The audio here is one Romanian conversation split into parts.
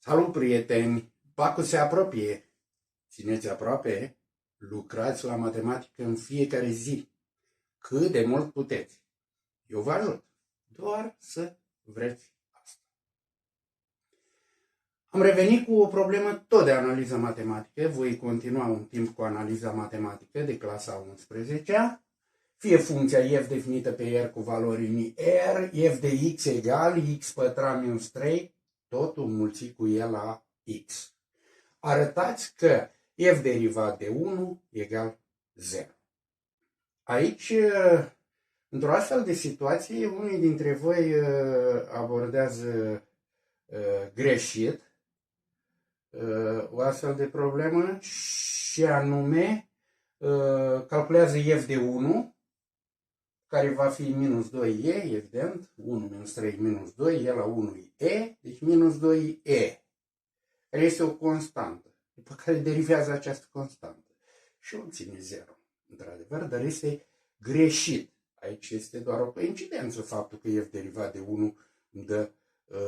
Salut, prieteni! Pacul se apropie. Țineți aproape, lucrați la matematică în fiecare zi. Cât de mult puteți. Eu vă ajut. Doar să vreți asta. Am revenit cu o problemă tot de analiză matematică. Voi continua un timp cu analiza matematică de clasa 11-a. Fie funcția f definită pe r cu valori în r, f de x egal x pătrat minus 3, totul mulțit cu el la x. Arătați că f derivat de 1 egal 0. Aici, într-o astfel de situație, unii dintre voi abordează greșit o astfel de problemă și anume calculează f de 1, care va fi minus 2e, evident, 1 minus 3 minus 2, e la 1 e, deci minus 2e, care este o constantă, după care derivează această constantă și obține 0. Într-adevăr, dar este greșit. Aici este doar o coincidență faptul că f derivat de 1 îmi dă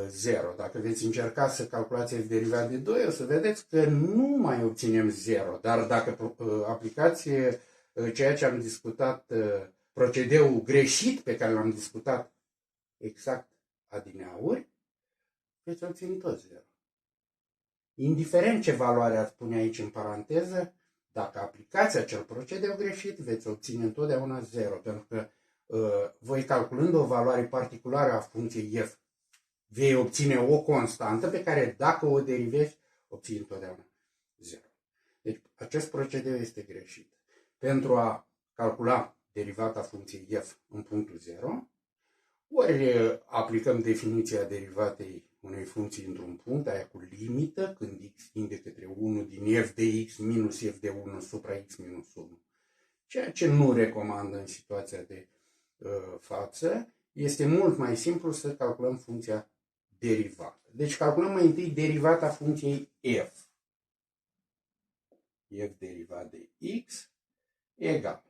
0. Dacă veți încerca să calculați f derivat de 2, o să vedeți că nu mai obținem 0. Dar dacă aplicați ceea ce am discutat, procedeul greșit pe care l-am discutat exact adineauri, veți obține tot 0. Indiferent ce valoare ați pune aici în paranteză, dacă aplicați acel procedeu greșit, veți obține întotdeauna 0, pentru că voi calculând o valoare particulară a funcției f, vei obține o constantă pe care dacă o derivezi, obții întotdeauna 0. Deci acest procedeu este greșit. Pentru a calcula derivata funcției f în punctul 0, ori aplicăm definiția derivatei unei funcții într-un punct, aia cu limită, când x tinde către 1 din f de x minus f de 1 supra x minus 1. Ceea ce nu recomandă în situația de față, este mult mai simplu să calculăm funcția derivată. Deci calculăm mai întâi derivata funcției f. F derivat de x egal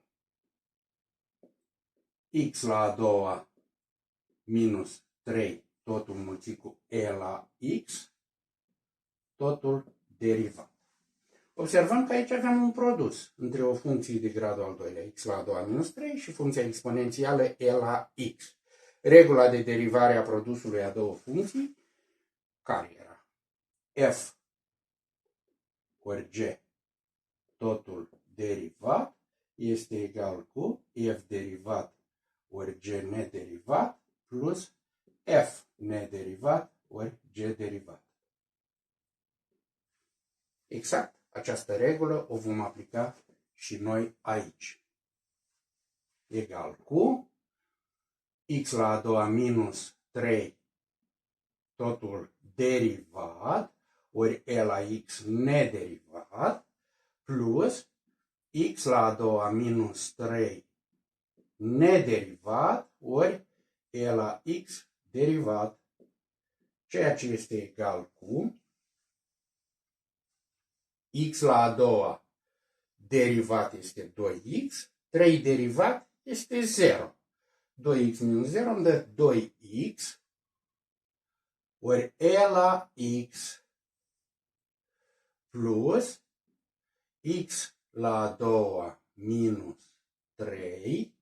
x la a doua minus 3, totul mulțit cu e la x, totul derivat. Observăm că aici avem un produs între o funcție de gradul al doilea, x la a doua minus 3, și funcția exponențială e la x. Regula de derivare a produsului a două funcții, care era? F ori g, totul derivat, este egal cu f derivat ori g nederivat plus f nederivat ori g derivat. Exact această regulă o vom aplica și noi aici. Egal cu x la a doua minus 3, totul derivat, ori e la x nederivat, plus x la a doua minus 3 nederivat, ori e la x derivat, ceea ce este egal cu x la a doua derivat este 2x, 3 derivat este 0. 2x minus 0 îmi dă 2x, ori e la x plus x la a doua minus 3,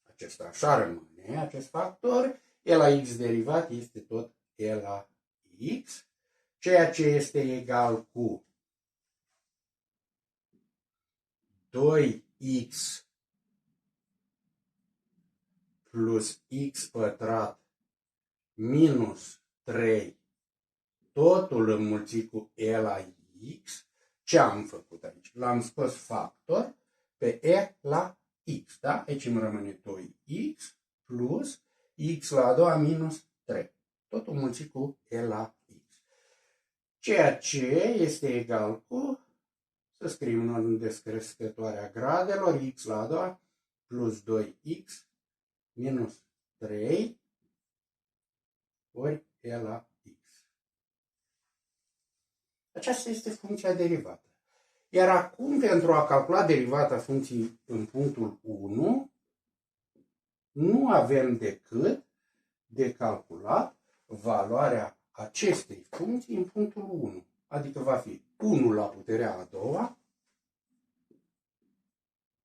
acesta așa rămâne, acest factor, e la x derivat este tot e la x, ceea ce este egal cu 2x plus x pătrat minus 3, totul înmulțit cu e la x. Ce am făcut aici? L-am scos factor pe e la x, da? Aici îmi rămâne 2x plus x la a doua minus 3. Totul mulțit cu e la x. Ceea ce este egal cu, să scriem în ordine descrescătoare a gradelor, x la a doua plus 2x minus 3 ori e la x. Aceasta este funcția derivată. Iar acum, pentru a calcula derivata funcției în punctul 1, nu avem decât de calculat valoarea acestei funcții în punctul 1. Adică va fi 1 la puterea a doua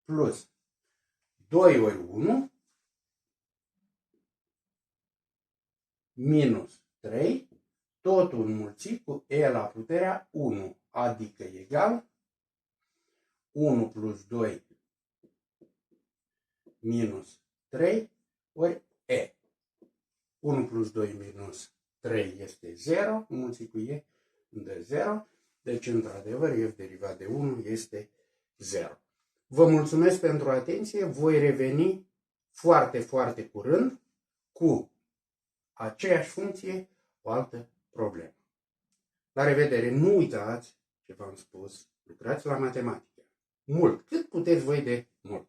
plus 2 ori 1 minus 3, totul înmulțit cu e la puterea 1, adică egal 1 plus 2 minus 3 ori e. 1 plus 2 minus 3 este 0, înmulțit cu e îmi dă 0, deci într-adevăr f derivat de 1 este 0. Vă mulțumesc pentru atenție, voi reveni foarte, foarte curând cu aceeași funcție, o altă problemă. La revedere! Nu uitați ce v-am spus, lucrați la matematică. Mult, cât puteți voi de mult.